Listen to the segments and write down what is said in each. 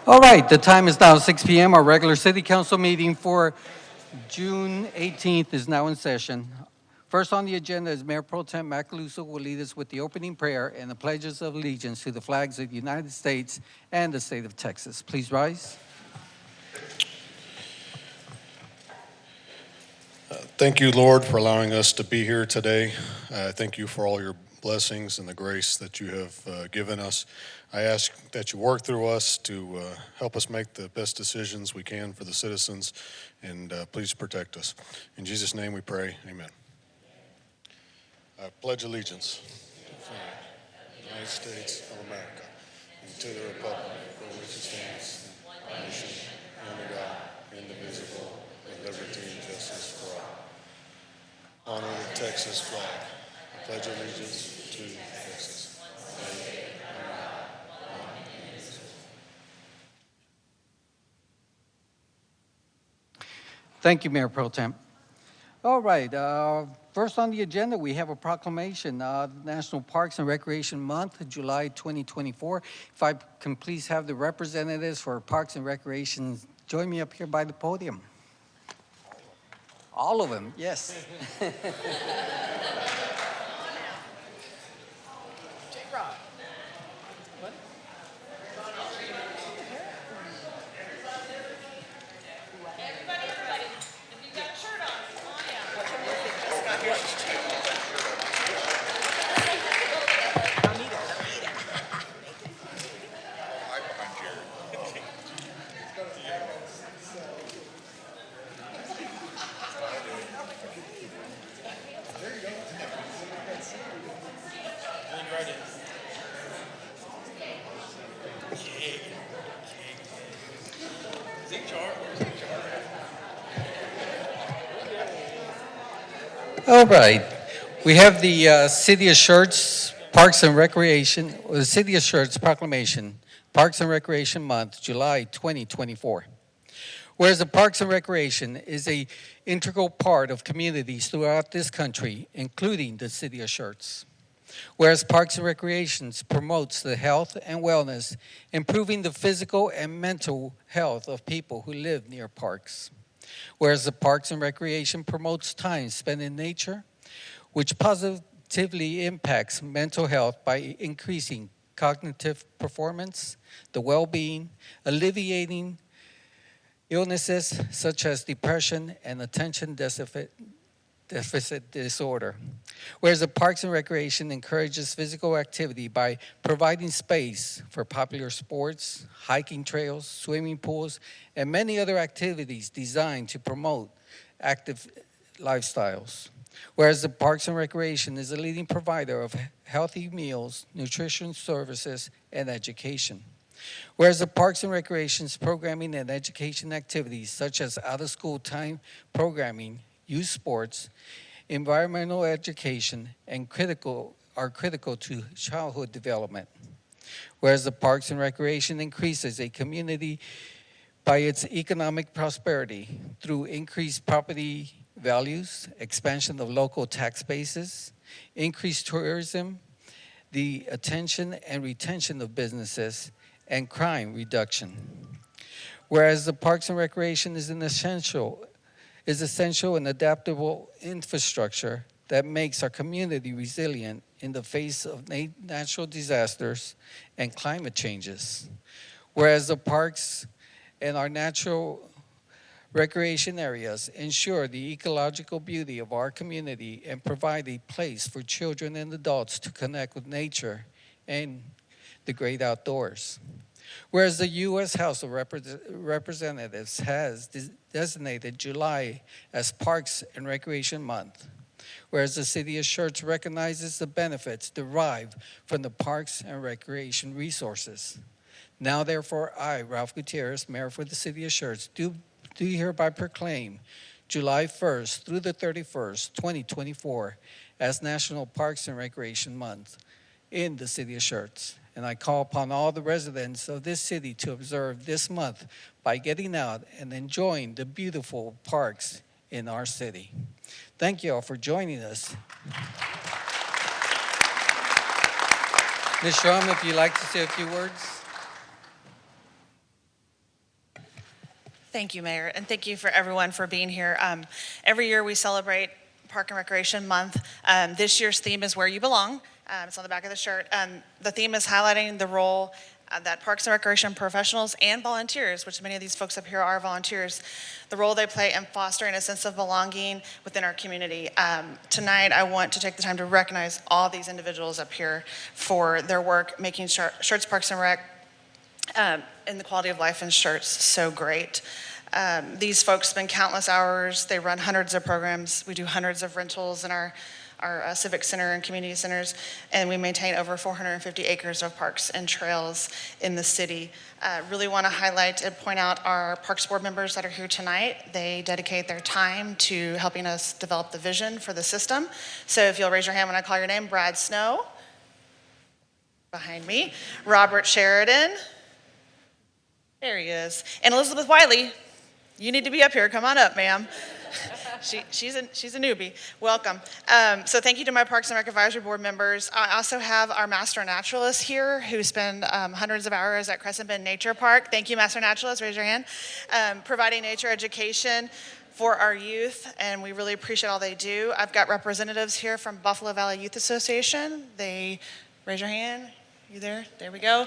All right, the time is now 6 p.m. Our regular city council meeting for June 18th is now in session. First on the agenda is Mayor Pro Tem Macaluso will lead us with the opening prayer and the pledges of allegiance to the flags of the United States and the state of Texas. Please rise. Thank you, Lord, for allowing us to be here today. Thank you for all your blessings and the grace that you have given us. I ask that you work through us to help us make the best decisions we can for the citizens, and please protect us. In Jesus' name we pray, amen. I pledge allegiance to the flag of the United States of America and to the republic for which it stands, one nation, under God, indivisible, with liberty and justice for all. Honor the Texas flag. I pledge allegiance to Texas. Thank you, Mayor Pro Tem. All right, first on the agenda, we have a proclamation, National Parks and Recreation Month, July 2024. If I can please have the representatives for Parks and Recreation join me up here by the podium. All of them, yes. All right. We have the City of Schertz Parks and Recreation, or the City of Schertz Proclamation, Parks and Recreation Month, July 2024. Whereas the Parks and Recreation is an integral part of communities throughout this country, including the City of Schertz. Whereas Parks and Recreation promotes the health and wellness, improving the physical and mental health of people who live near parks. Whereas the Parks and Recreation promotes time spent in nature, which positively impacts mental health by increasing cognitive performance, the well-being, alleviating illnesses such as depression and attention deficit disorder. Whereas the Parks and Recreation encourages physical activity by providing space for popular sports, hiking trails, swimming pools, and many other activities designed to promote active lifestyles. Whereas the Parks and Recreation is a leading provider of healthy meals, nutrition services, and education. Whereas the Parks and Recreation's programming and education activities such as out-of-school time programming, youth sports, environmental education, and are critical to childhood development. Whereas the Parks and Recreation increases a community by its economic prosperity through increased property values, expansion of local tax bases, increased tourism, the attention and retention of businesses, and crime reduction. Whereas the Parks and Recreation is essential and adaptable infrastructure that makes our community resilient in the face of natural disasters and climate changes. Whereas the parks and our natural recreation areas ensure the ecological beauty of our community and provide a place for children and adults to connect with nature and the great outdoors. Whereas the U.S. House of Representatives has designated July as Parks and Recreation Month, whereas the City of Schertz recognizes the benefits derived from the parks and recreation resources. Now, therefore, I, Ralph Gutierrez, Mayor for the City of Schertz, do hereby proclaim July 1st through the 31st, 2024, as National Parks and Recreation Month in the City of Schertz. And I call upon all the residents of this city to observe this month by getting out and enjoying the beautiful parks in our city. Thank you all for joining us. Ms. Schramm, if you'd like to say a few words. Thank you, Mayor, and thank you for everyone for being here. Every year we celebrate Park and Recreation Month. This year's theme is Where You Belong. It's on the back of the shirt. The theme is highlighting the role that Parks and Recreation professionals and volunteers, which many of these folks up here are volunteers, the role they play in fostering a sense of belonging within our community. Tonight, I want to take the time to recognize all these individuals up here for their work making Schertz Parks and Rec and the quality of life in Schertz so great. These folks spend countless hours. They run hundreds of programs. We do hundreds of rentals in our civic center and community centers, and we maintain over 450 acres of parks and trails in the city. Really want to highlight and point out our Parks Board members that are here tonight. They dedicate their time to helping us develop the vision for the system. So if you'll raise your hand when I call your name, Brad Snow, behind me, Robert Sheridan, there he is, and Elizabeth Wiley. You need to be up here. Come on up, ma'am. She's a newbie. Welcome. So thank you to my Parks and Rec Advisory Board members. I also have our Master Naturalists here who spend hundreds of hours at Crescent Bend Nature Park. Thank you, Master Naturalists. Raise your hand. Providing nature education for our youth, and we really appreciate all they do. I've got representatives here from Buffalo Valley Youth Association. They, raise your hand. You there? There we go.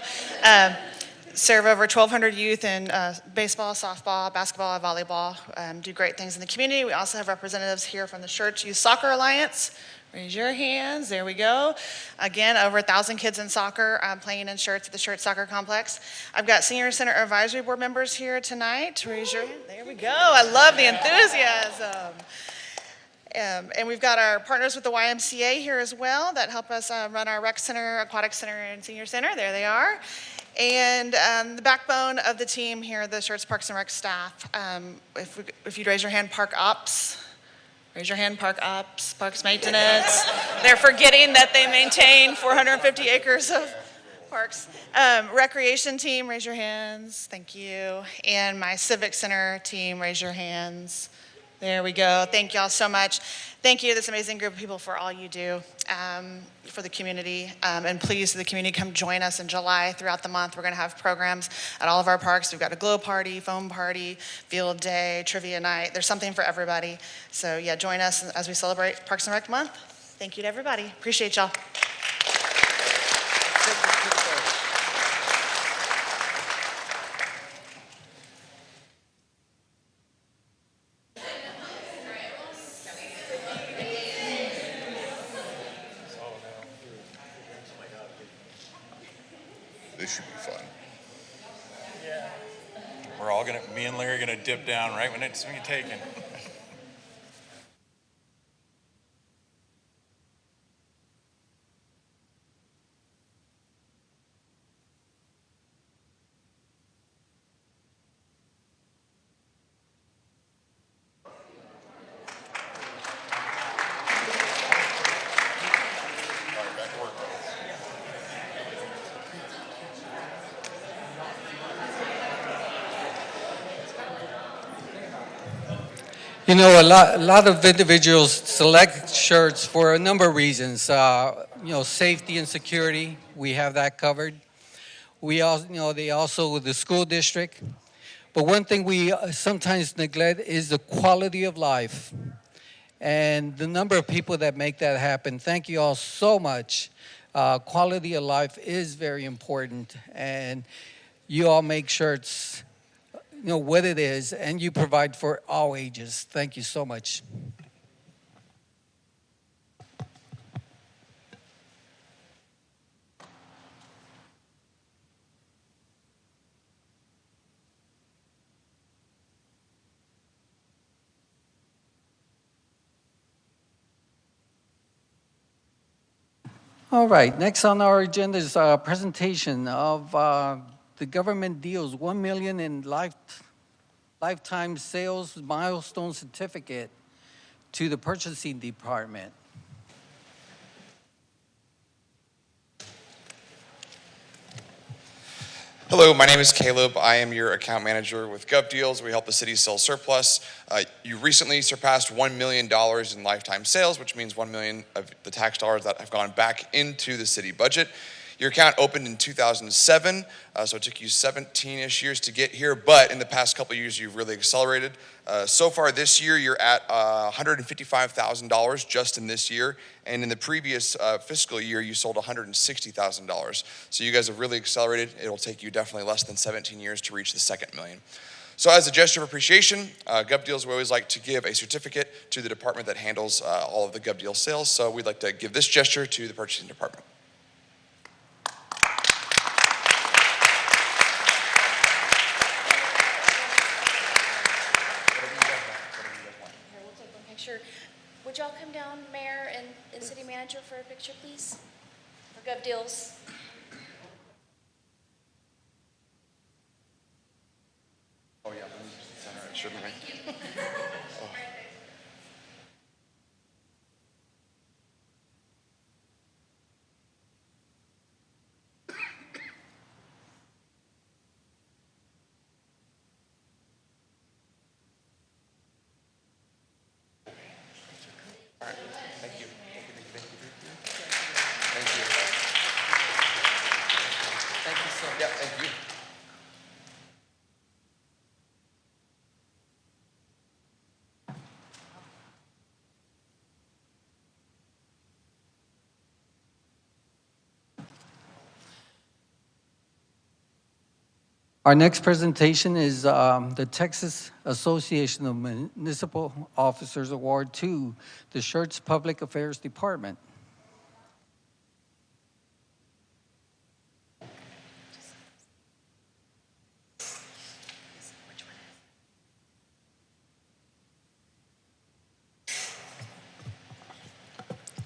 Serve over 1,200 youth in baseball, softball, basketball, and volleyball, do great things in the community. We also have representatives here from the Schertz Youth Soccer Alliance. Raise your hands, there we go. Again, over 1,000 kids in soccer playing in Schertz at the Schertz Soccer Complex. I've got Senior Center Advisory Board members here tonight. Raise your hand, there we go. I love the enthusiasm. And we've got our partners with the YMCA here as well that help us run our rec center, aquatic center, and senior center. There they are. And the backbone of the team here, the Schertz Parks and Rec staff. If you'd raise your hand, Park Ops. Raise your hand, Park Ops, Parks Maintenance. They're forgetting that they maintain 450 acres of parks. Recreation team, raise your hands. Thank you. And my Civic Center team, raise your hands. There we go. Thank y'all so much. Thank you, this amazing group of people, for all you do for the community. And please, the community, come join us in July. Throughout the month, we're going to have programs at all of our parks. We've got a glow party, foam party, field day, trivia night. There's something for everybody. So yeah, join us as we celebrate Parks and Rec Month. Thank you to everybody. Appreciate y'all. This should be fun. Yeah. We're all gonna, me and Larry are gonna dip down right when it's being taken. You know, a lot of individuals select Schertz for a number of reasons. Safety and security, we have that covered. We also, they also with the school district. But one thing we sometimes neglect is the quality of life and the number of people that make that happen. Thank you all so much. Quality of life is very important, and you all make Schertz what it is, and you provide for all ages. Thank you so much. All right, next on our agenda is a presentation of the government deals $1 million in lifetime sales milestone certificate to the purchasing department. Hello, my name is Caleb. I am your account manager with GovDeals. We help the city sell surplus. You recently surpassed $1 million in lifetime sales, which means $1 million of the tax dollars that have gone back into the city budget. Your account opened in 2007, so it took you 17-ish years to get here, but in the past couple of years, you've really accelerated. So far this year, you're at $155,000 just in this year, and in the previous fiscal year, you sold $160,000. So you guys have really accelerated. It'll take you definitely less than 17 years to reach the second million. So as a gesture of appreciation, GovDeals, we always like to give a certificate to the department that handles all of the GovDeals sales. So we'd like to give this gesture to the purchasing department. Here, we'll take one picture. Would y'all come down, Mayor and City Manager, for a picture, please? For GovDeals. Oh yeah, let me just center it, shouldn't we? Oh. All right, thank you. Thank you. Thank you so much. Yeah, thank you. Our next presentation is the Texas Association of Municipal Officers Award to the Schertz Public Affairs Department.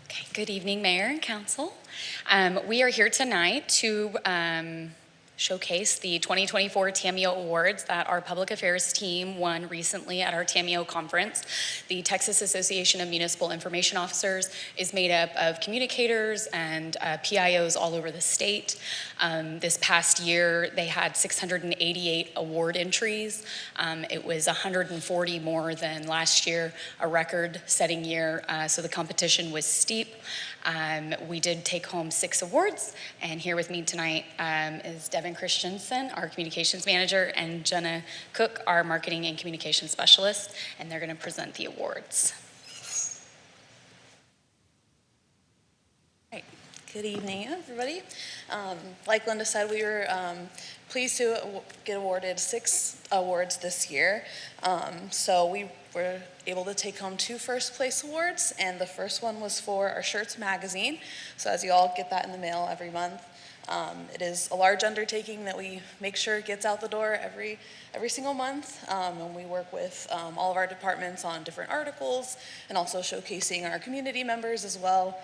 Okay, good evening, Mayor and Council. We are here tonight to showcase the 2024 TAMIO Awards that our Public Affairs team won recently at our TAMIO conference. The Texas Association of Municipal Information Officers is made up of communicators and PIOs all over the state. This past year, they had 688 award entries. It was 140 more than last year, a record-setting year, so the competition was steep. We did take home 6 awards, and here with me tonight is Devin Christensen, our communications manager, and Jenna Cook, our marketing and communications specialist, and they're going to present the awards. Right. Good evening, everybody. Like Linda said, we were pleased to get awarded 6 awards this year. So we were able to take home 2 first place awards, and the first one was for our Schertz magazine. So as you all get that in the mail every month, it is a large undertaking that we make sure gets out the door every single month, and we work with all of our departments on different articles and also showcasing our community members as well.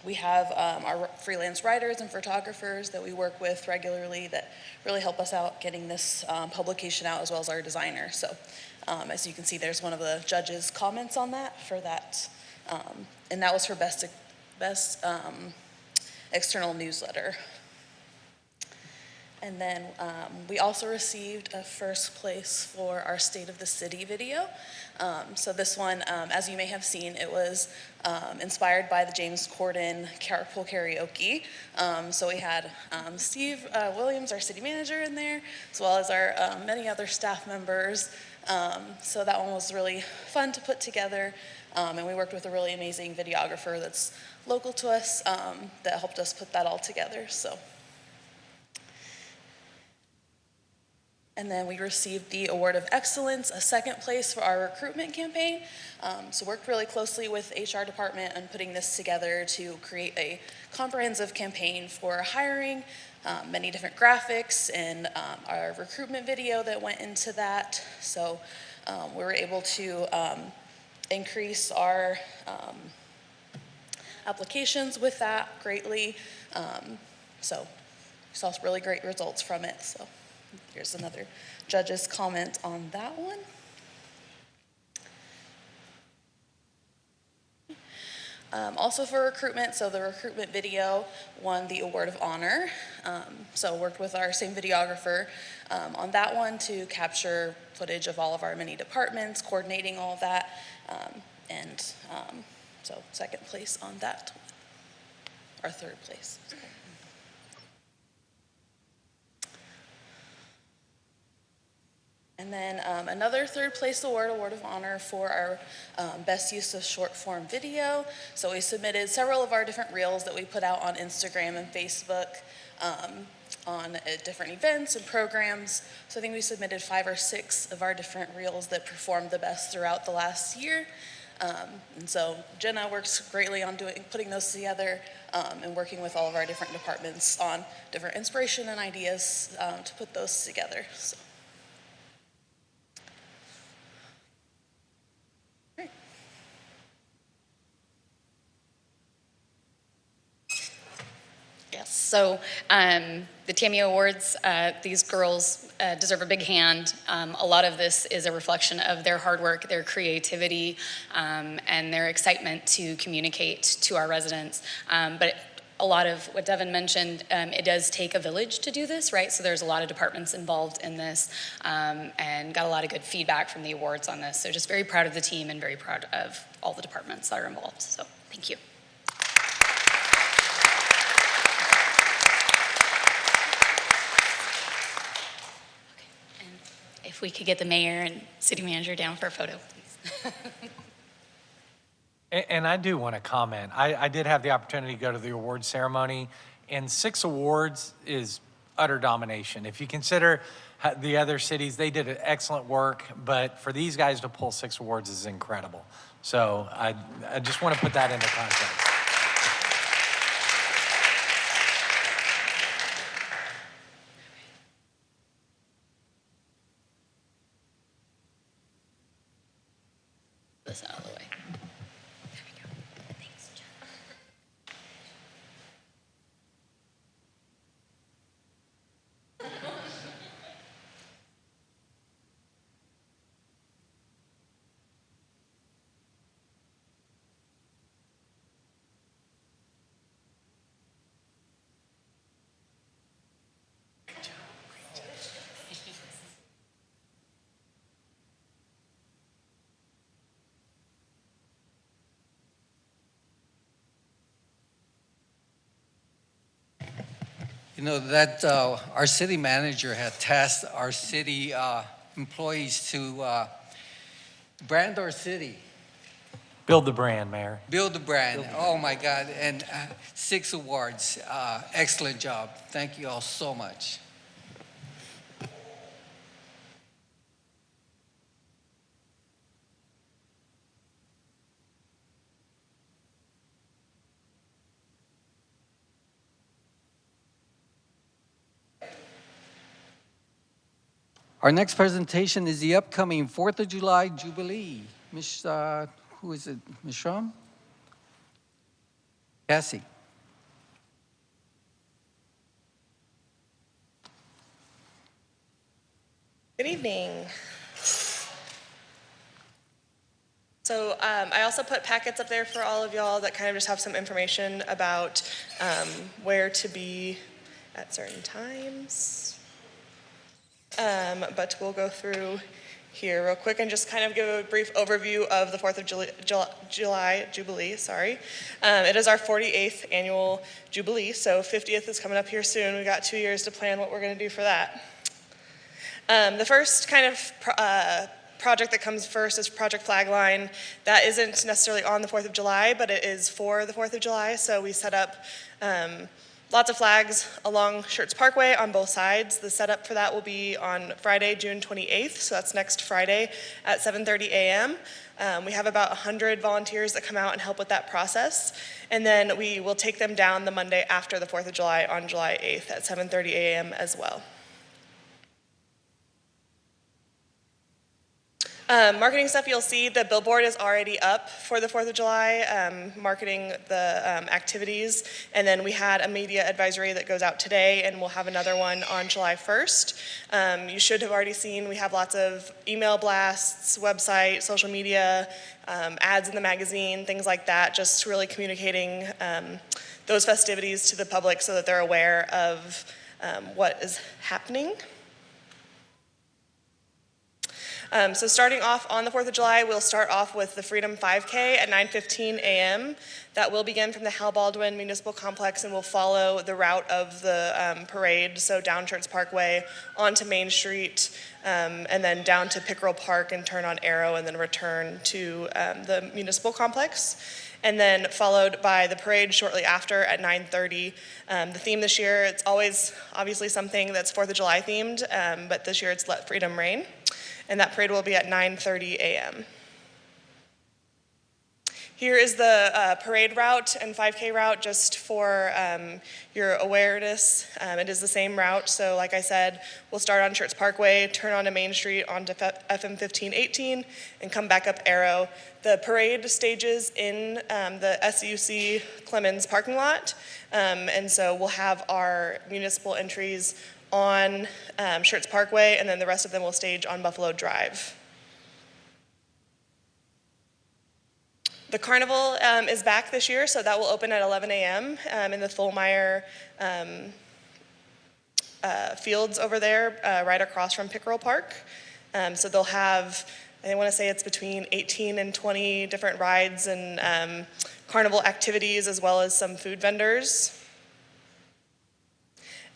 We have our freelance writers and photographers that we work with regularly that really help us out getting this publication out, as well as our designer. So as you can see, there's one of the judges' comments on that for that, and that was for best external newsletter. And then we also received a first place for our State of the City video. So this one, as you may have seen, it was inspired by the James Corden Carpool Karaoke. So we had Steve Williams, our city manager, in there, as well as our many other staff members. So that one was really fun to put together. And we worked with a really amazing videographer that's local to us that helped us put that all together. So. And then we received the Award of Excellence, a second place for our recruitment campaign. So worked really closely with HR department on putting this together to create a comprehensive campaign for hiring, many different graphics, and our recruitment video that went into that. So we were able to increase our applications with that greatly. So we saw some really great results from it. So here's another judge's comment on that one. Also for recruitment, so the recruitment video won the Award of Honor. So worked with our same videographer on that one to capture footage of all of our many departments, coordinating all of that. So second place on that, or third place. And then another third place award of honor for our best use of short form video. So we submitted several of our different reels that we put out on Instagram and Facebook on different events and programs. So I think we submitted 5 or 6 of our different reels that performed the best throughout the last year. And so Jenna works greatly on putting those together and working with all of our different departments on different inspiration and ideas to put those together. So. Yes, so the TAMI Awards, these girls deserve a big hand. A lot of this is a reflection of their hard work, their creativity, and their excitement to communicate to our residents. But a lot of what Devin mentioned, it does take a village to do this, right? So there's a lot of departments involved in this and got a lot of good feedback from the awards on this. So just very proud of the team and very proud of all the departments that are involved. So thank you. If we could get the mayor and city manager down for a photo, please. And I do want to comment. I did have the opportunity to go to the award ceremony, and 6 awards is utter domination. If you consider the other cities, they did excellent work, but for these guys to pull 6 awards is incredible. So I just want to put that into context. This out of the way. There we go. Thanks, Jen. You know, that our city manager had tasked our city employees to brand our city. Build the brand, Mayor. Build the brand. Oh, my God. And 6 awards. Excellent job. Thank you all so much. Our next presentation is the upcoming 4th of July Jubilee. Ms. Who is it? Ms. Shrum? Cassie. Good evening. So I also put packets up there for all of y'all that kind of just have some information about where to be at certain times. But we'll go through here real quick and just kind of give a brief overview of the 4th of July Jubilee. It is our 48th annual Jubilee, so 50th is coming up here soon. We've got 2 years to plan what we're going to do for that. The first kind of project that comes first is Project Flagline. That isn't necessarily on the 4th of July, but it is for the 4th of July. So we set up lots of flags along Schertz Parkway on both sides. The setup for that will be on Friday, June 28th. So that's next Friday at 7:30 a.m. We have about 100 volunteers that come out and help with that process. And then we will take them down the Monday after the 4th of July on July 8th at 7:30 a.m. as well. Marketing stuff, you'll see the billboard is already up for the 4th of July, marketing the activities. And then we had a media advisory that goes out today, and we'll have another one on July 1st. You should have already seen we have lots of email blasts, website, social media, ads in the magazine, things like that, just really communicating those festivities to the public so that they're aware of what is happening. So starting off on the 4th of July, we'll start off with the Freedom 5K at 9:15 a.m. That will begin from the Hal Baldwin Municipal Complex and will follow the route of the parade, so down Schertz Parkway, onto Main Street, and then down to Pickerel Park and turn on Arrow and then return to the Municipal Complex. And then followed by the parade shortly after at 9:30. The theme this year, it's always obviously something that's 4th of July themed, but this year it's Let Freedom Reign. And that parade will be at 9:30 a.m. Here is the parade route and 5K route just for your awareness. It is the same route, so like I said, we'll start on Schertz Parkway, turn onto Main Street onto FM 1518, and come back up Arrow. The parade stages in the SUC Clemens parking lot, and so we'll have our municipal entries on Schertz Parkway, and then the rest of them will stage on Buffalo Drive. The carnival is back this year, so that will open at 11 a.m. In the Thulmeyer fields over there, right across from Pickerel Park. So they'll have, I want to say it's between 18 and 20 different rides and carnival activities, as well as some food vendors.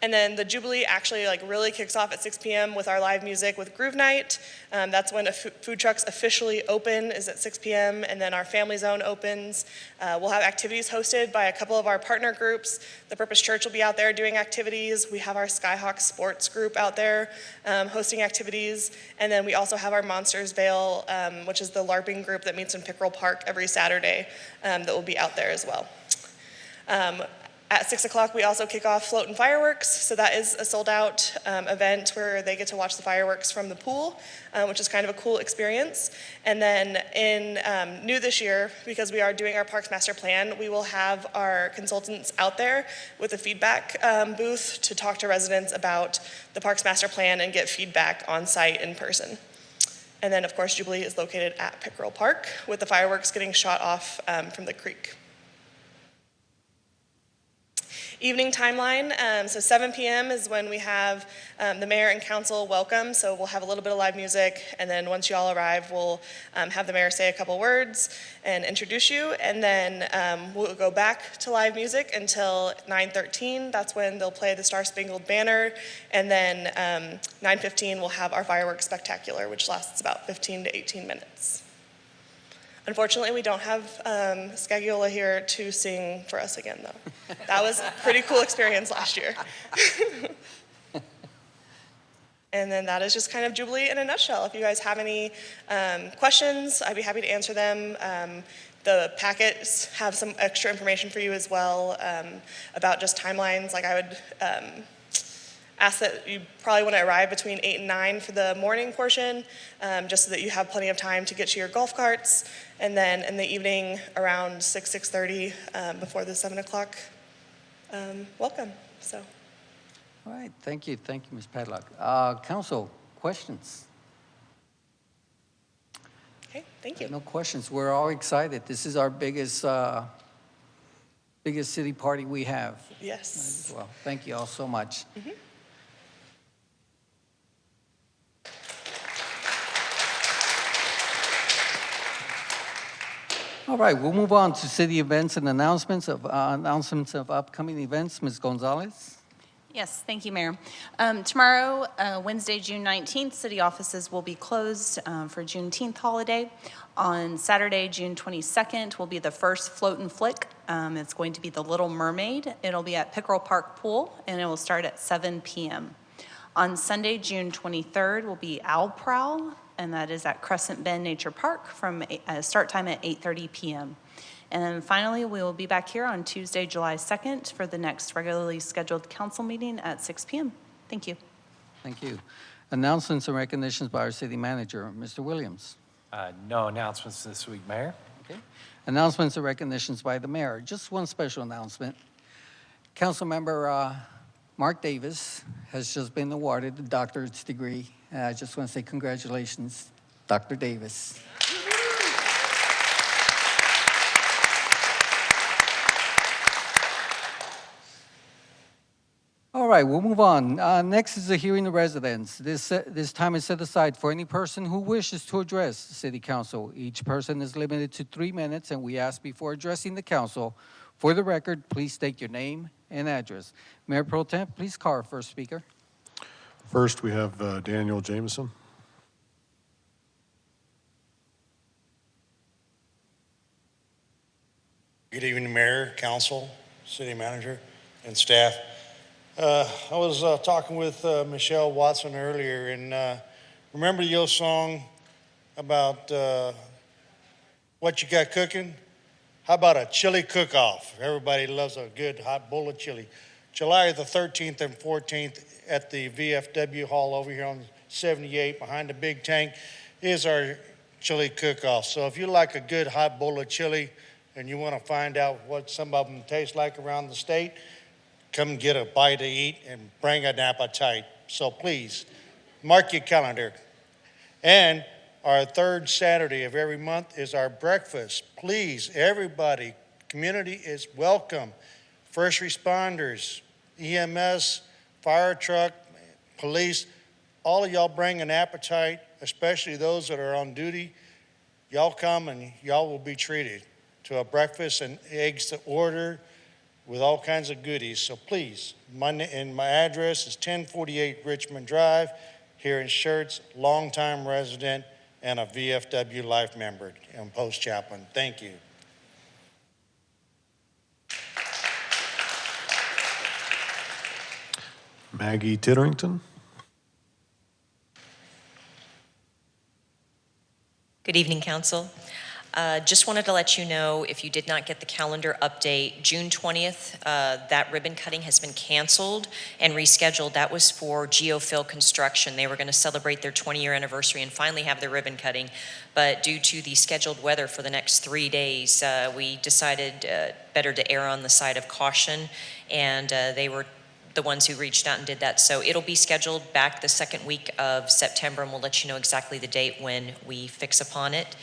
And then the Jubilee actually really kicks off at 6 p.m. with our live music with Groove Night. That's when food trucks officially open, is at 6 p.m. And then our Family Zone opens. We'll have activities hosted by a couple of our partner groups. The Purpose Church will be out there doing activities. We have our Skyhawk Sports group out there hosting activities. And then we also have our Monsters Vale, which is the LARPing group that meets in Pickerel Park every Saturday, that will be out there as well. At 6 o'clock, we also kick off Float and Fireworks. So that is a sold-out event where they get to watch the fireworks from the pool, which is kind of a cool experience. And then in new this year, because we are doing our Parks Master Plan, we will have our consultants out there with a feedback booth to talk to residents about the Parks Master Plan and get feedback on site in person. And then, of course, Jubilee is located at Pickerel Park, with the fireworks getting shot off from the creek. Evening timeline, so 7 p.m. is when we have the mayor and council welcome, so we'll have a little bit of live music, and then once you all arrive, we'll have the mayor say a couple words and introduce you, and then we'll go back to live music until 9:13. That's when they'll play the Star Spangled Banner, and then 9:15 we'll have our fireworks spectacular, which lasts about 15 to 18 minutes. Unfortunately, we don't have Scagiola here to sing for us again, though. That was a pretty cool experience last year. And then that is just kind of Jubilee in a nutshell. If you guys have any questions, I'd be happy to answer them. The packets have some extra information for you as well about just timelines. Like I would ask that you probably want to arrive between 8 and 9 for the morning portion, just so that you have plenty of time to get to your golf carts. And then in the evening around 6:30, before the 7 o'clock, welcome. So. All right, thank you, Ms. Padlock. Council, questions? Okay, thank you. No questions. We're all excited. This is our biggest city party we have. Yes. Well, thank you all so much. Mm-hmm. All right, we'll move on to city events and announcements of upcoming events. Ms. Gonzalez? Yes, thank you, Mayor. Tomorrow, Wednesday, June 19th, city offices will be closed for Juneteenth holiday. On Saturday, June 22nd, will be the first Float and Flick. It's going to be the Little Mermaid. It'll be at Pickerel Park Pool, and it will start at 7 p.m. On Sunday, June 23rd, will be Owl Prowl, and that is at Crescent Bend Nature Park from start time at 8:30 p.m. And then finally, we will be back here on Tuesday, July 2nd for the next regularly scheduled council meeting at 6 p.m. Thank you. Thank you. Announcements and recognitions by our city manager, Mr. Williams. No announcements this week, Mayor. Okay. Announcements and recognitions by the mayor. Just one special announcement. Councilmember Mark Davis has just been awarded a doctorate's degree. I just want to say congratulations, Dr. Davis. All right, we'll move on. Next is the hearing of residents. This time is set aside for any person who wishes to address the city council. Each person is limited to 3 minutes, and we ask before addressing the council, for the record, please state your name and address. Mayor Pro Tem, please call our first speaker. First, we have Daniel Jameson. Good evening, Mayor, Council, City Manager, and staff. I was talking with Michelle Watson earlier, and remember the old song about what you got cooking? How about a chili cook-off? Everybody loves a good hot bowl of chili. July the 13th and 14th at the VFW Hall over here on 78 behind the big tank is our chili cook-off. So if you like a good hot bowl of chili, and you want to find out what some of them taste like around the state, come get a bite to eat and bring an appetite. So please, mark your calendar. And our third Saturday of every month is our breakfast. Please, everybody, community is welcome. First responders, EMS, fire truck, police, all of y'all bring an appetite, especially those that are on duty. Y'all come and y'all will be treated to a breakfast and eggs to order with all kinds of goodies. So please, my address is 1048 Richmond Drive here in Schertz, longtime resident and a VFW life member and post chaplain. Thank you. Maggie Titterington. Good evening, Council. Just wanted to let you know, if you did not get the calendar update, June 20th, that ribbon cutting has been canceled and rescheduled. That was for Geofill Construction. They were going to celebrate their 20-year anniversary and finally have their ribbon cutting. But due to the scheduled weather for the next 3 days, we decided better to err on the side of caution, and they were the ones who reached out and did that. So it'll be scheduled back the second week of September, and we'll let you know exactly the date when we fix upon it.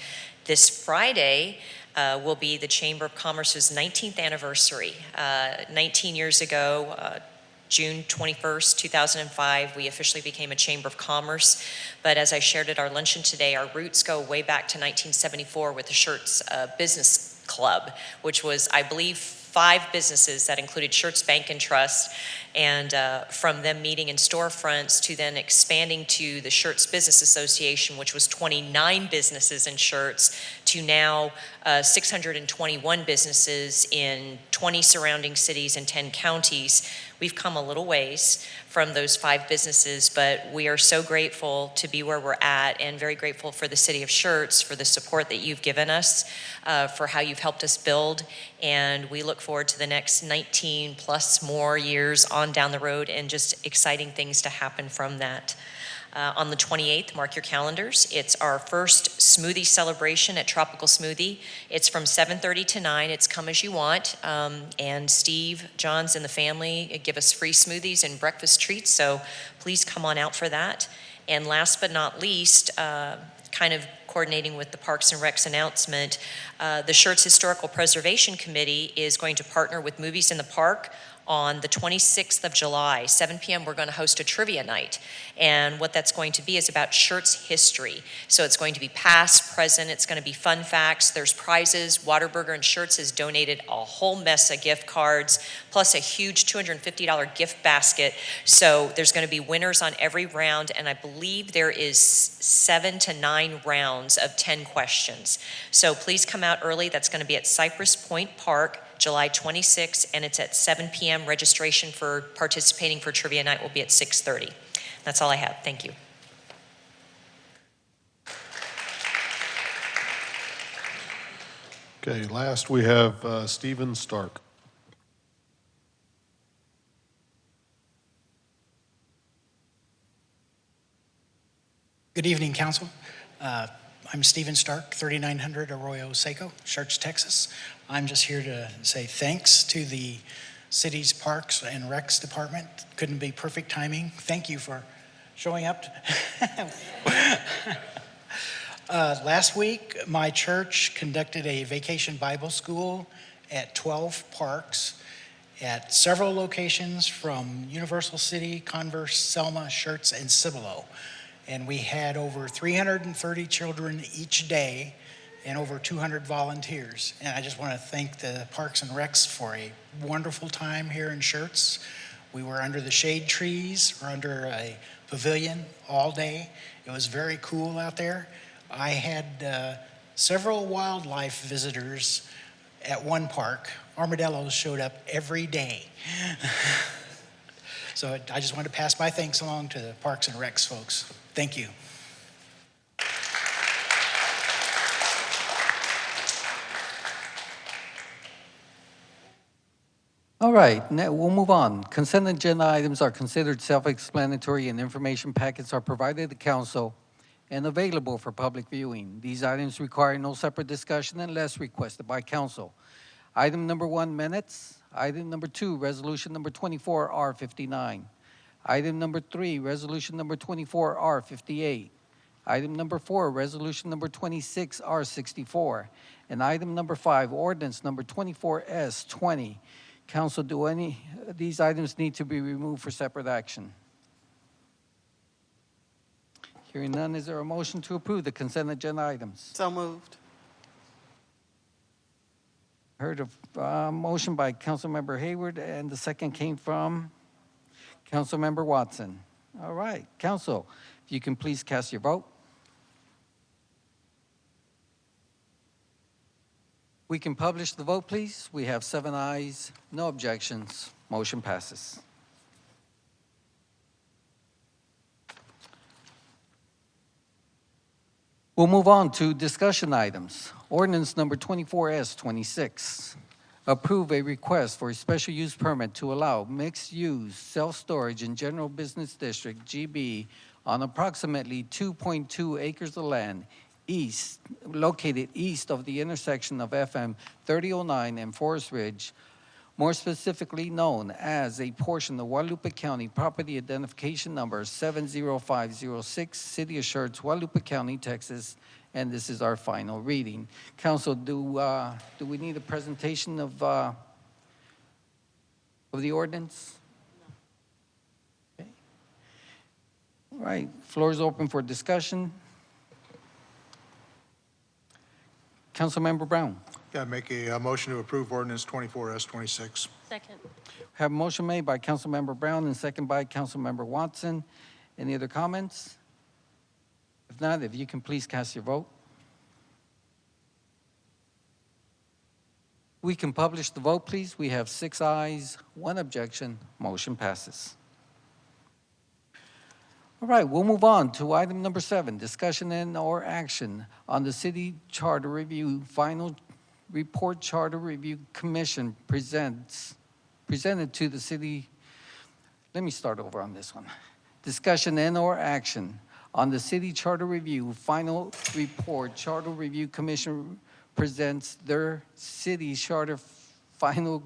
This Friday will be the Chamber of Commerce's 19th anniversary. 19 years ago, June 21st, 2005, we officially became a Chamber of Commerce. But as I shared at our luncheon today, our roots go way back to 1974 with the Schertz Business Club, which was, I believe, 5 businesses that included Schertz Bank and Trust, and from them meeting in storefronts to then expanding to the Schertz Business Association, which was 29 businesses in Schertz, to now 621 businesses in 20 surrounding cities and 10 counties. We've come a little ways from those 5 businesses, but we are so grateful to be where we're at, and very grateful for the city of Schertz for the support that you've given us, for how you've helped us build, and we look forward to the next 19 plus more years on down the road, and just exciting things to happen from that. On the 28th, mark your calendars. It's our first smoothie celebration at Tropical Smoothie. It's from 7:30 to 9. It's come as you want. And Steve, Johns, and the family give us free smoothies and breakfast treats. So please come on out for that. And last but not least, kind of coordinating with the Parks and Recs announcement, the Schertz Historical Preservation Committee is going to partner with Movies in the Park on the 26th of July, 7 p.m., we're going to host a trivia night. And what that's going to be is about Schertz history. So it's going to be past, present, it's going to be fun facts, there's prizes. Whataburger and Schertz has donated a whole mess of gift cards, plus a huge $250 gift basket. So there's going to be winners on every round, and I believe there is 7 to 9 rounds of 10 questions. So please come out early. That's going to be at Cypress Point Park, July 26th, and it's at 7 p.m. Registration for participating for trivia night will be at 6:30. That's all I have. Thank you. Okay, last we have Stephen Stark. Good evening, Council. I'm Stephen Stark, 3900 Arroyo Seco, Schertz, Texas. I'm just here to say thanks to the city's Parks and Recs Department. Couldn't be perfect timing. Thank you for showing up. Last week, my church conducted a vacation Bible school at 12 parks, at several locations from Universal City, Converse, Selma, Schertz, and Cibolo. And we had over 330 children each day and over 200 volunteers. And I just want to thank the Parks and Recs for a wonderful time here in Schertz. We were under the shade trees, or under a pavilion all day. It was very cool out there. I had several wildlife visitors at one park. Armadillos showed up every day. So I just wanted to pass my thanks along to the Parks and Recs folks. Thank you. All right, now we'll move on. Consent agenda items are considered self-explanatory and information packets are provided to council and available for public viewing. These items require no separate discussion unless requested by council. Item number 1, minutes. Item number 2, resolution number 24R59. Item number 3, resolution number 24R58. Item number 4, resolution number 26R64. And item number 5, ordinance number 24S20. Council, do any of these items need to be removed for separate action? Hearing none, is there a motion to approve the consent agenda items? So moved. Heard a motion by Councilmember Hayward, and the second came from Councilmember Watson. All right, Council, if you can please cast your vote. We can publish the vote, please. We have 7 ayes, no objections. Motion passes. We'll move on to discussion items. Ordinance number 24S26. Approve a request for a special use permit to allow mixed-use self-storage in General Business District, GB, on approximately 2.2 acres of land located east of the intersection of FM 3009 and Forest Ridge, more specifically known as a portion of Guadalupe County Property Identification Number 70506, City of Schertz, Guadalupe County, Texas, and this is our final reading. Council, do we need a presentation of the ordinance? No. Okay. All right, floor is open for discussion. Councilmember Brown. Yeah, make a motion to approve ordinance 24S26. Second. Have a motion made by Councilmember Brown and second by Councilmember Watson. Any other comments? If not, if you can please cast your vote. We can publish the vote, please. We have 6 ayes, 1 objection. Motion passes. All right, we'll move on to item number 7, discussion and/or action on the City Charter Review Final Report. Charter Review Commission presented to the city. Let me start over on this one. Discussion and/or action on the City Charter Review Final Report. Charter Review Commission presents their city charter final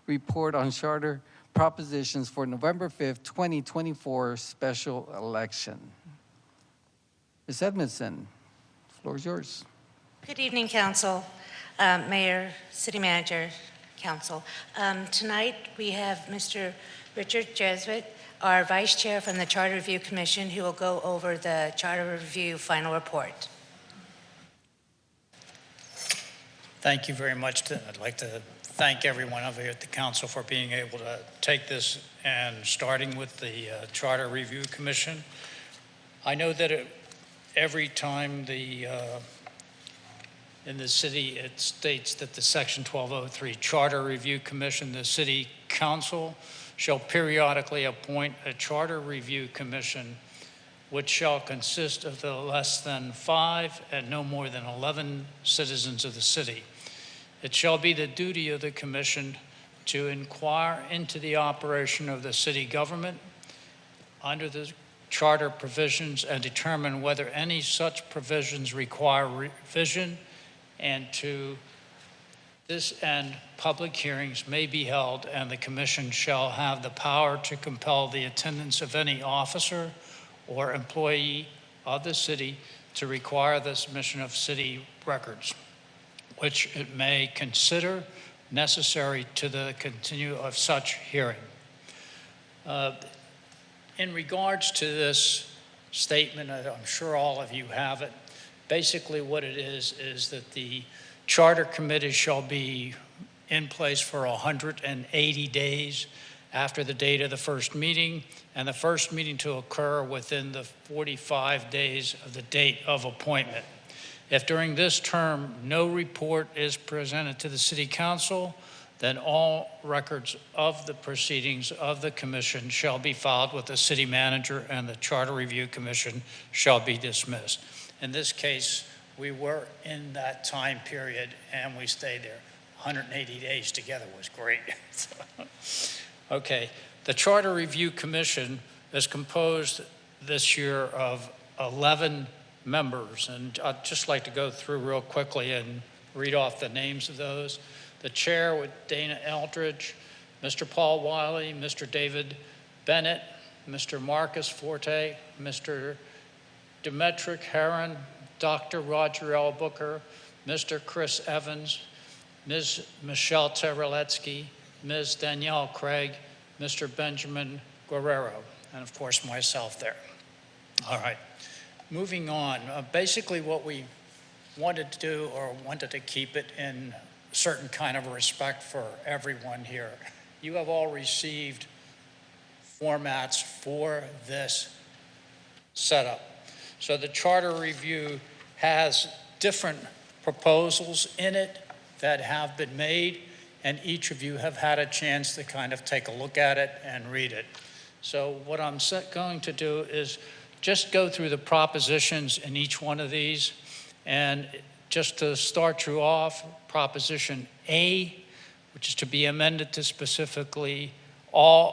report on charter propositions for November 5th, 2024 special election. Ms. Edmondson, the floor is yours. Good evening, Council, Mayor, City Manager, Council. Tonight we have Mr. Richard Jesuit, our Vice Chair from the Charter Review Commission, who will go over the Charter Review final report. Thank you very much. I'd like to thank every one of you at the council for being able to take this and starting with the Charter Review Commission. I know that every time in the city it states that the Section 1203 Charter Review Commission, the City Council shall periodically appoint a Charter Review Commission which shall consist of the less than 5 and no more than 11 citizens of the city. It shall be the duty of the commission to inquire into the operation of the city government under the charter provisions and determine whether any such provisions require revision, and to this end, public hearings may be held, and the commission shall have the power to compel the attendance of any officer or employee of the city to require the submission of city records, which it may consider necessary to the continue of such hearing. In regards to this statement, I'm sure all of you have it. Basically what it is that the charter committee shall be in place for 180 days after the date of the first meeting, and the first meeting to occur within the 45 days of the date of appointment. If during this term no report is presented to the City Council, then all records of the proceedings of the commission shall be filed with the city manager, and the Charter Review Commission shall be dismissed. In this case, we were in that time period and we stayed there. 180 days together was great. Okay, the Charter Review Commission is composed this year of 11 members, and I'd just like to go through real quickly and read off the names of those. The chair with Dana Eldridge, Mr. Paul Wiley, Mr. David Bennett, Mr. Marcus Forte, Mr. Demetric Heron, Dr. Roger L. Booker, Mr. Chris Evans, Ms. Michelle Tereletsky, Ms. Danielle Craig, Mr. Benjamin Guerrero, and of course myself there. All right, moving on. Basically what we wanted to do, or wanted to keep it in certain kind of respect for everyone here. You have all received formats for this setup. So the Charter Review has different proposals in it that have been made, and each of you have had a chance to kind of take a look at it and read it. So what I'm going to do is just go through the propositions in each one of these, and just to start you off, Proposition A, which is to be amended to specifically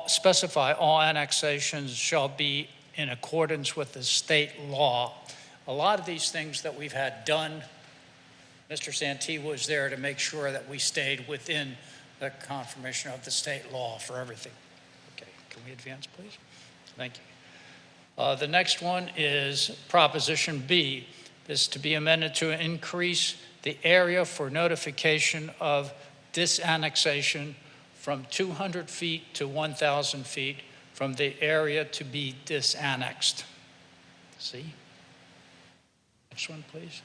specify all annexations shall be in accordance with the state law. A lot of these things that we've had done, Mr. Santee was there to make sure that we stayed within the confirmation of the state law for everything. Okay, can we advance, please? Thank you. The next one is Proposition B. This is to be amended to increase the area for notification of disannexation from 200 feet to 1,000 feet from the area to be disannexed. See? Next one, please.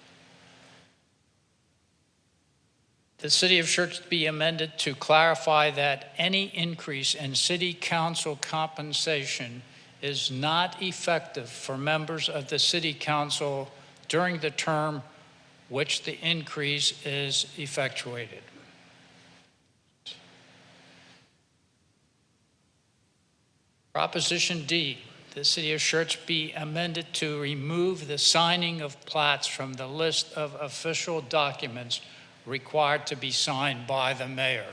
The City of Schertz be amended to clarify that any increase in City Council compensation is not effective for members of the City Council during the term which the increase is effectuated. Proposition D, the City of Schertz be amended to remove the signing of plats from the list of official documents required to be signed by the mayor.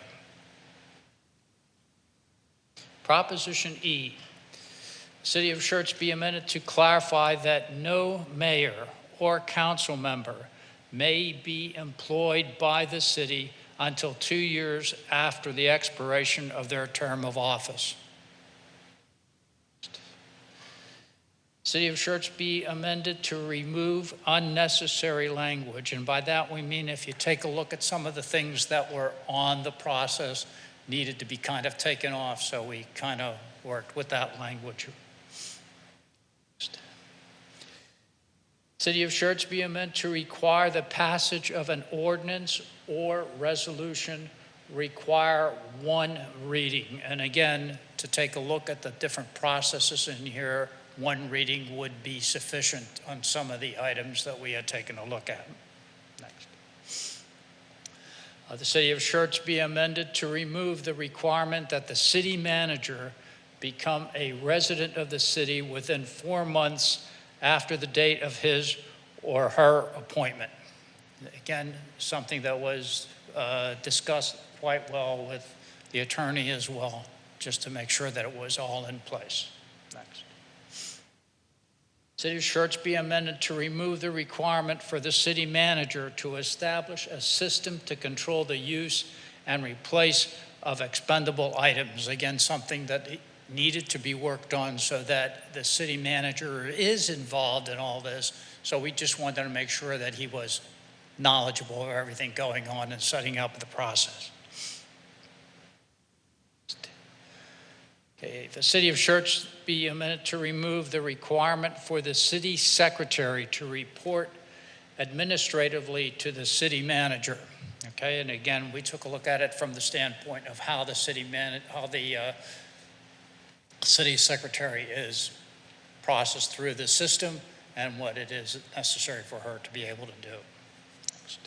Proposition E, City of Schertz be amended to clarify that no mayor or council member may be employed by the city until 2 years after the expiration of their term of office. City of Schertz be amended to remove unnecessary language, and by that we mean if you take a look at some of the things that were on the process needed to be kind of taken off, so we kind of worked with that language. City of Schertz be amended to require the passage of an ordinance or resolution require one reading. And again, to take a look at the different processes in here, one reading would be sufficient on some of the items that we had taken a look at. Next. The City of Schertz be amended to remove the requirement that the city manager become a resident of the city within 4 months after the date of his or her appointment. Again, something that was discussed quite well with the attorney as well, just to make sure that it was all in place. Next. City of Schertz be amended to remove the requirement for the city manager to establish a system to control the use and replace of expendable items. Again, something that needed to be worked on so that the city manager is involved in all this. So we just wanted to make sure that he was knowledgeable of everything going on and setting up the process. Okay, the city of Schertz be amended to remove the requirement for the city secretary to report administratively to the city manager. Okay, and again, we took a look at it from the standpoint of how the city city secretary is processed through the system and what it is necessary for her to be able to do. Next.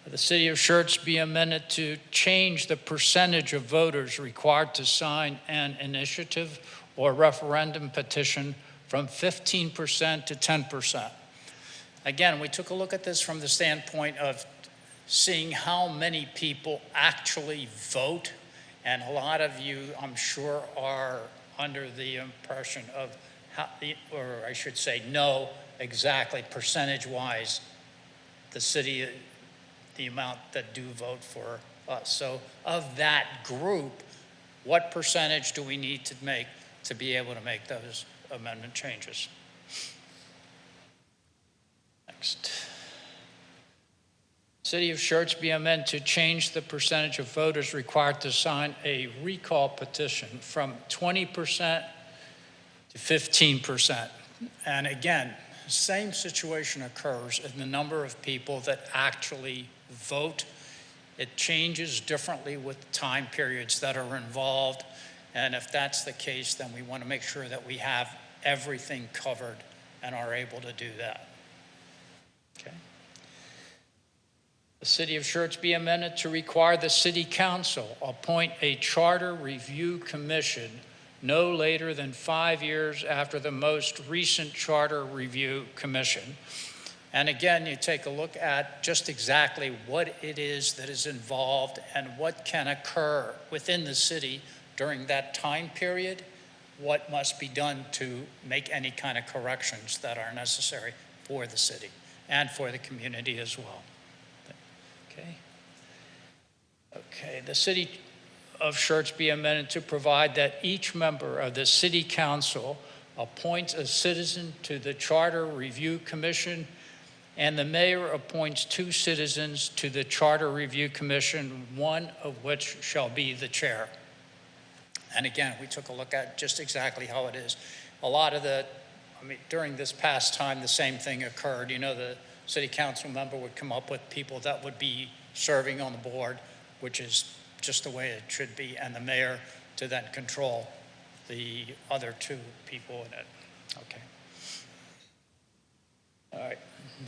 The city of Schertz be amended to change the percentage of voters required to sign an initiative or referendum petition from 15% to 10%. Again, we took a look at this from the standpoint of seeing how many people actually vote, and a lot of you, I'm sure, are under the impression of how, or I should say, know exactly percentage-wise the city, the amount that do vote for us. So of that group, what percentage do we need to make to be able to make those amendment changes? Next. City of Schertz be amended to change the percentage of voters required to sign a recall petition from 20% to 15%. And again, same situation occurs in the number of people that actually vote. It changes differently with time periods that are involved. And if that's the case, then we want to make sure that we have everything covered and are able to do that. Okay. The city of Schertz be amended to require the city council appoint a charter review commission no later than 5 years after the most recent charter review commission. And again, you take a look at just exactly what it is that is involved and what can occur within the city during that time period, what must be done to make any kind of corrections that are necessary for the city and for the community as well. Okay, the city of Schertz be amended to provide that each member of the city council appoints a citizen to the Charter Review Commission, and the mayor appoints 2 citizens to the Charter Review Commission, one of which shall be the chair. And again, we took a look at just exactly how it is. A lot of during this past time, the same thing occurred. You know, the city council member would come up with people that would be serving on the board, which is just the way it should be, and the mayor to then control the other 2 people in it. Okay. All right.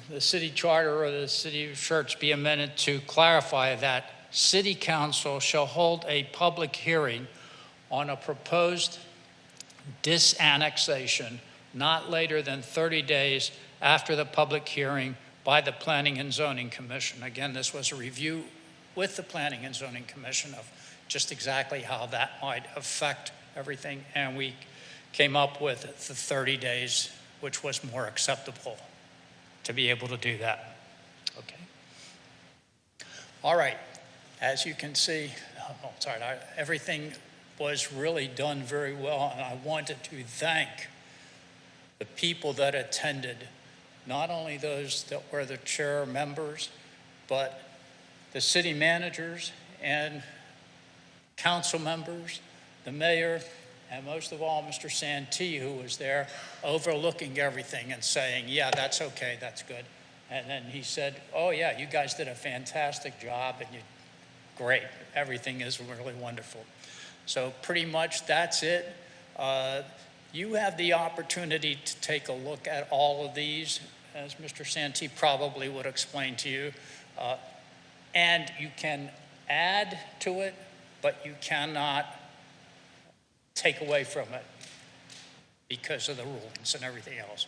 The city charter of the city of Schertz be amended to clarify that city council shall hold a public hearing on a proposed disannexation not later than 30 days after the public hearing by the Planning and Zoning Commission. Again, this was a review with the Planning and Zoning Commission of just exactly how that might affect everything, and we came up with the 30 days, which was more acceptable to be able to do that. Okay. All right, as you can see, everything was really done very well, and I wanted to thank the people that attended, not only those that were the chair members, but the city managers and council members, the mayor, and most of all, Mr. Santee, who was there overlooking everything and saying, yeah, that's okay, that's good. And then he said, oh yeah, you guys did a fantastic job, and great, everything is really wonderful. So pretty much that's it. You have the opportunity to take a look at all of these, as Mr. Santee probably would explain to you. And you can add to it, but you cannot take away from it because of the rulings and everything else.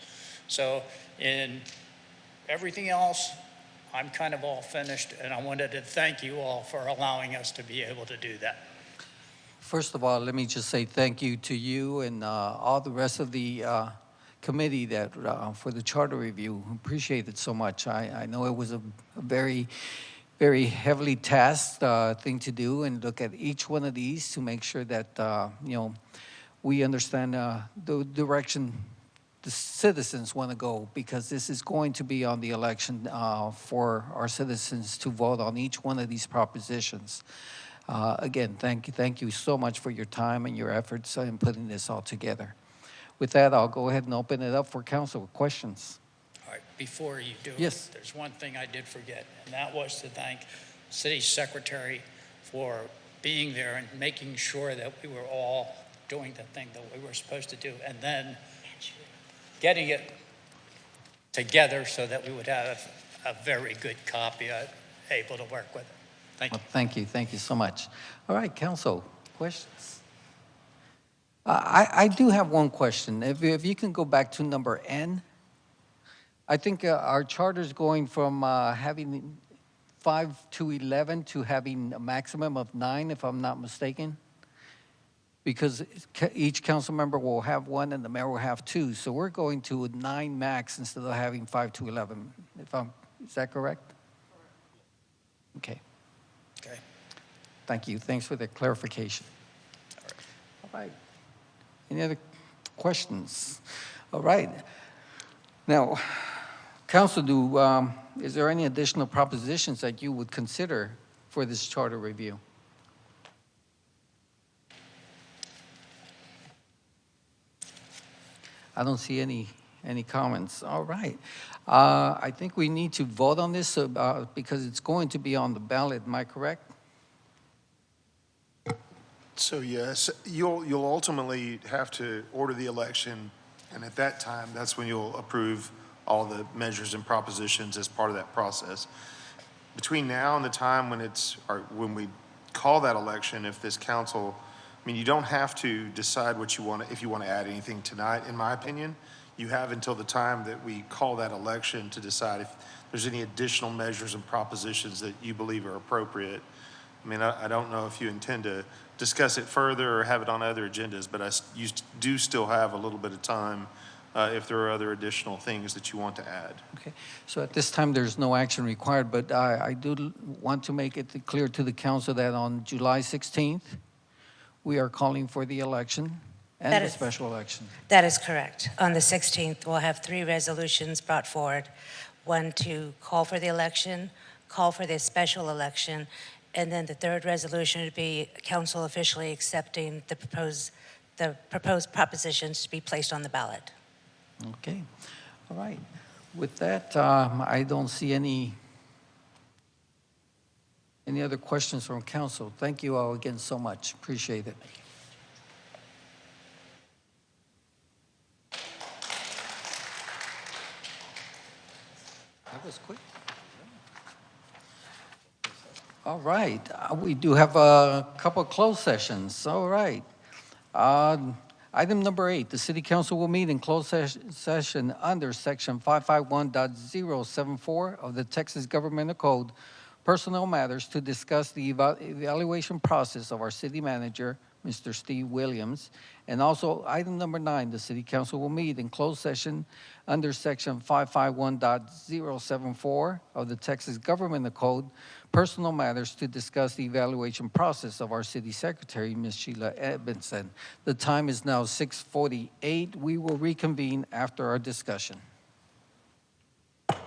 So in everything else, I'm kind of all finished, and I wanted to thank you all for allowing us to be able to do that. First of all, let me just say thank you to you and all the rest of the committee that for the charter review. Appreciate it so much. I know it was a very heavily tasked thing to do, and look at each one of these to make sure that we understand the direction the citizens want to go, because this is going to be on the election for our citizens to vote on each one of these propositions. Again, thank you so much for your time and your efforts in putting this all together. With that, I'll go ahead and open it up for council questions. All right, before you do Yes. it, there's one thing I did forget, and that was to thank City Secretary for being there and making sure that we were all doing the thing that we were supposed to do, and then getting it together so that we would have a very good copy able to work with it. Thank you. Well, thank you so much. All right, council, questions? I do have one question. If you can go back to number N, I think our charter's going from having 5 to 11 to having a maximum of 9, if I'm not mistaken. Because each council member will have 1 and the mayor will have 2. So we're going to 9 max instead of having 5 to 11. Is that correct? Okay. Okay. Thank you. Thanks for the clarification. All right. Any other questions? All right. Now, council, is there any additional propositions that you would consider for this charter review? I don't see any comments. All right. I think we need to vote on this because it's going to be on the ballot. Am I correct? So yes, you'll ultimately have to order the election, and at that time, that's when you'll approve all the measures and propositions as part of that process. Between now and the time when we call that election, if this council, I mean, you don't have to decide what you want, if you want to add anything tonight, in my opinion. You have until the time that we call that election to decide if there's any additional measures and propositions that you believe are appropriate. I mean, I don't know if you intend to discuss it further or have it on other agendas, but you do still have a little bit of time if there are other additional things that you want to add. Okay. So at this time, there's no action required, but I do want to make it clear to the council that on July 16th, we are calling for the election and the special election. That is correct. On the 16th, we'll have 3 resolutions brought forward. One to call for the election, call for the special election, and then the 3rd resolution would be council officially accepting the proposed propositions to be placed on the ballot. Okay. All right. With that, I don't see any other questions from council. Thank you all again so much. Appreciate it. That was quick. All right. We do have a couple of closed sessions. All right. Item number 8, the City Council will meet in closed session under Section 551.074 of the Texas Governmental Code, personnel matters, to discuss the evaluation process of our city manager, Mr. Steve Williams. And also, item number 9, the City Council will meet in closed session under Section 551.074 of the Texas Governmental Code, personal matters, to discuss the evaluation process of our city secretary, Ms. Sheila Edmondson. The time is now 6:48. We will reconvene after our discussion. Okay.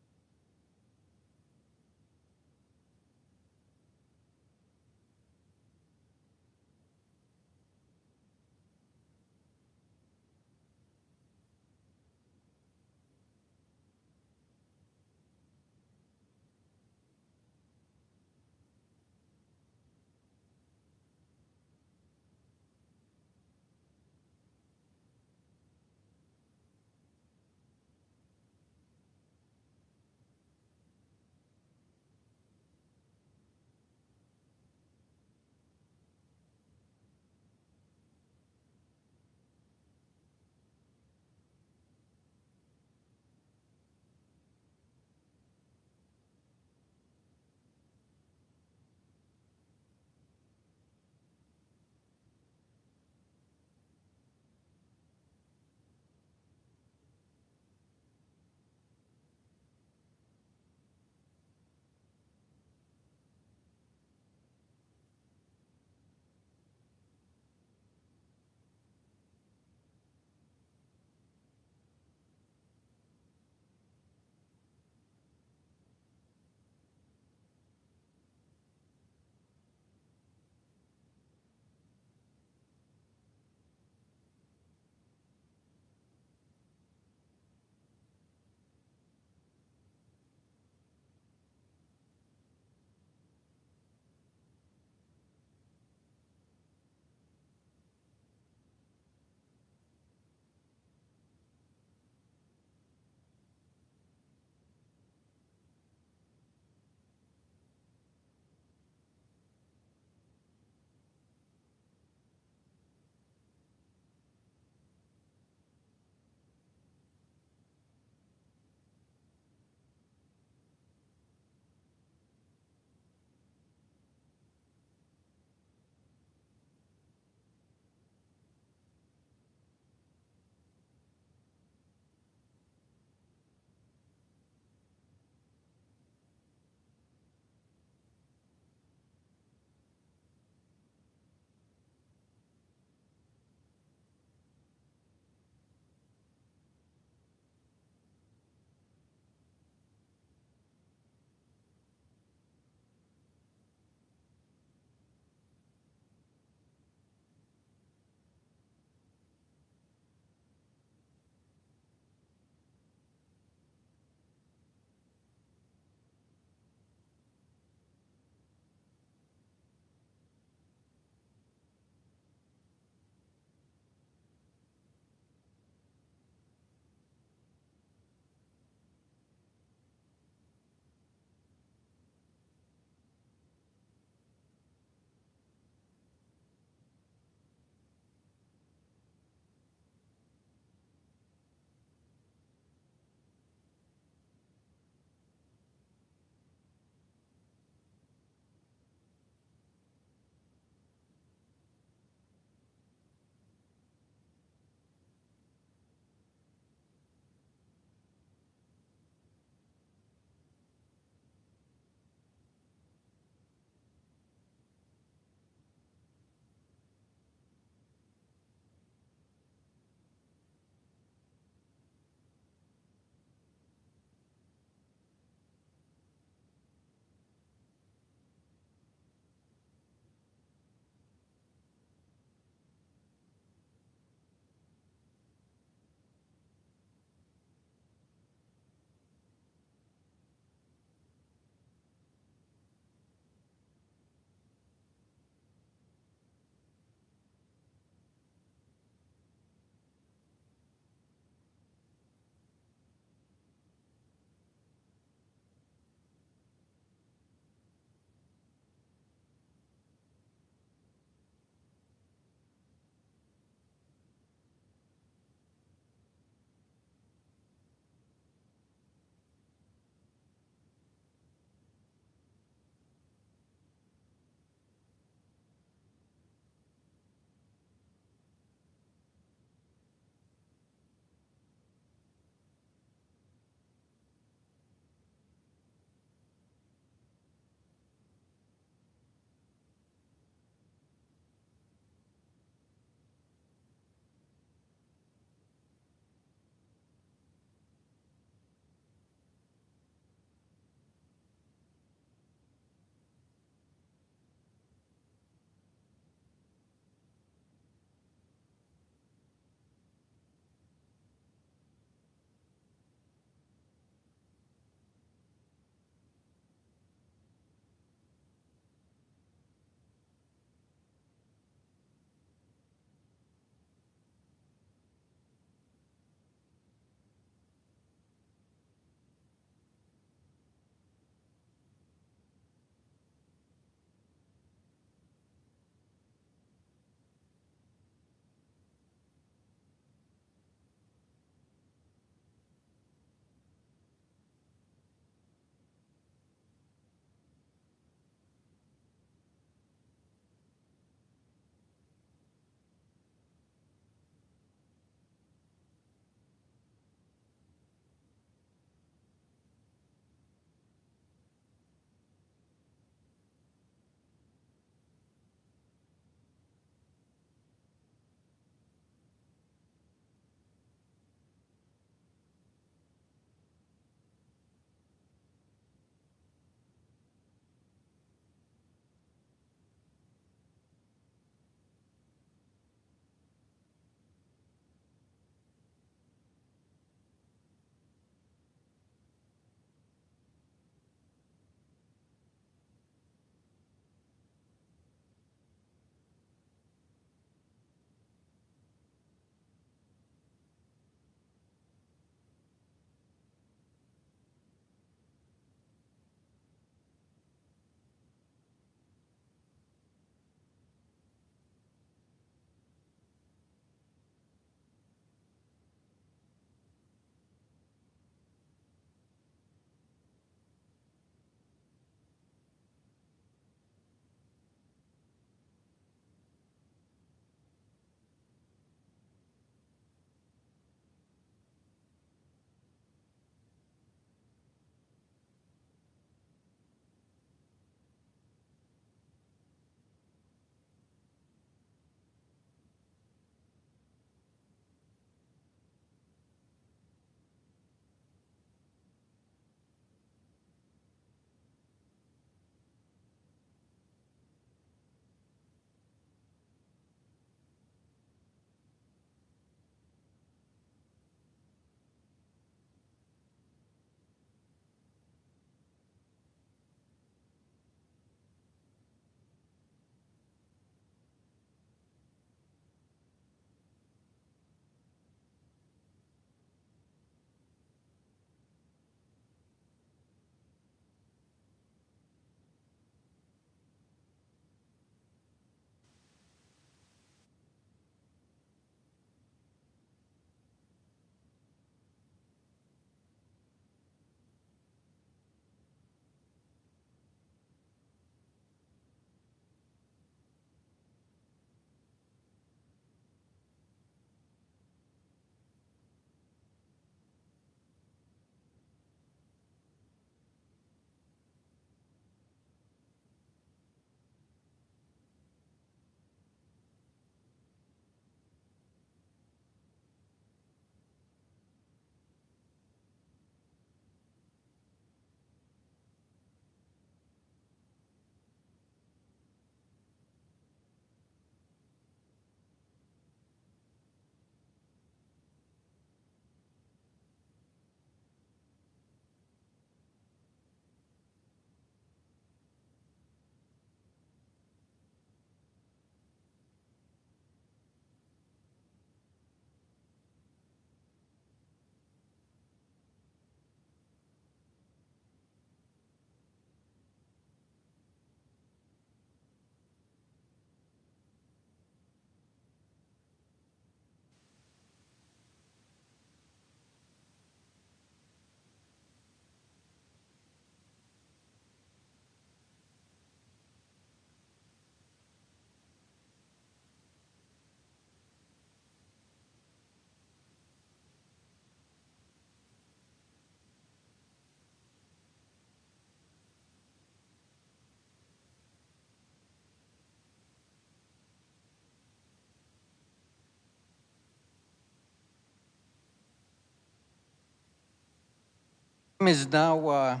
is now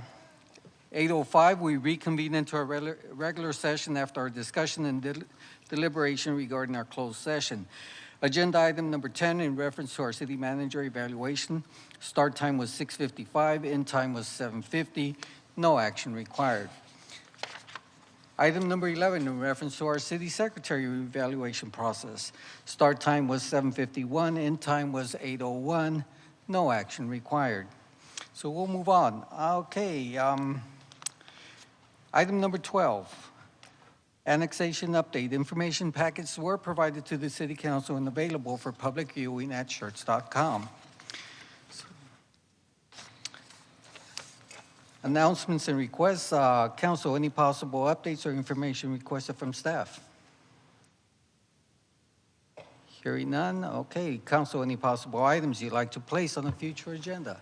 8:05. We reconvene into our regular session after our discussion and deliberation regarding our closed session. Agenda item number 10, in reference to our city manager evaluation. Start time was 6:55, end time was 7:50. No action required. Item number 11, in reference to our city secretary evaluation process. Start time was 7:51, end time was 8:01. No action required. So we'll move on. Okay. Item number 12, annexation update. Information packets were provided to the City Council and available for public viewing at Schertz.com. Announcements and requests. Council, any possible updates or information requested from staff? Hearing none. Okay. Council, any possible items you'd like to place on a future agenda?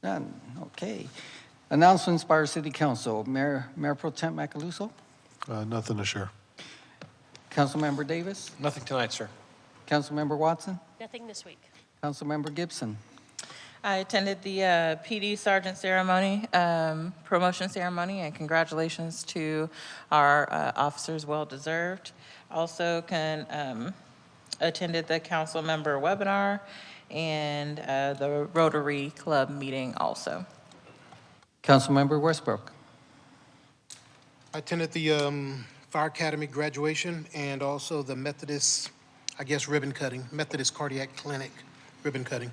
None. Okay. Announcements by our City Council. Mayor Pro Tem Macaluso? Nothing to share. Councilmember Davis? Nothing tonight, sir. Councilmember Watson? Nothing this week. Councilmember Gibson? I attended the PD Sergeant ceremony, promotion ceremony, and congratulations to our officers, well deserved. Also attended the council member webinar and the Rotary Club meeting also. Councilmember Westbrook? I attended the Fire Academy graduation and also the Methodist, I guess, ribbon cutting, Methodist Cardiac Clinic ribbon cutting.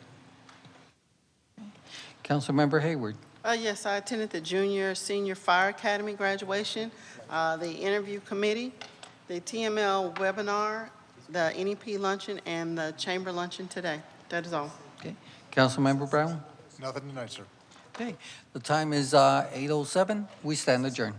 Councilmember Hayward? Yes, I attended the Junior Senior Fire Academy graduation, the interview committee, the TML webinar, the NEP luncheon, and the chamber luncheon today. That is all. Okay. Councilmember Brown? Nothing tonight, sir. Okay. The time is 8:07. We stand adjourned.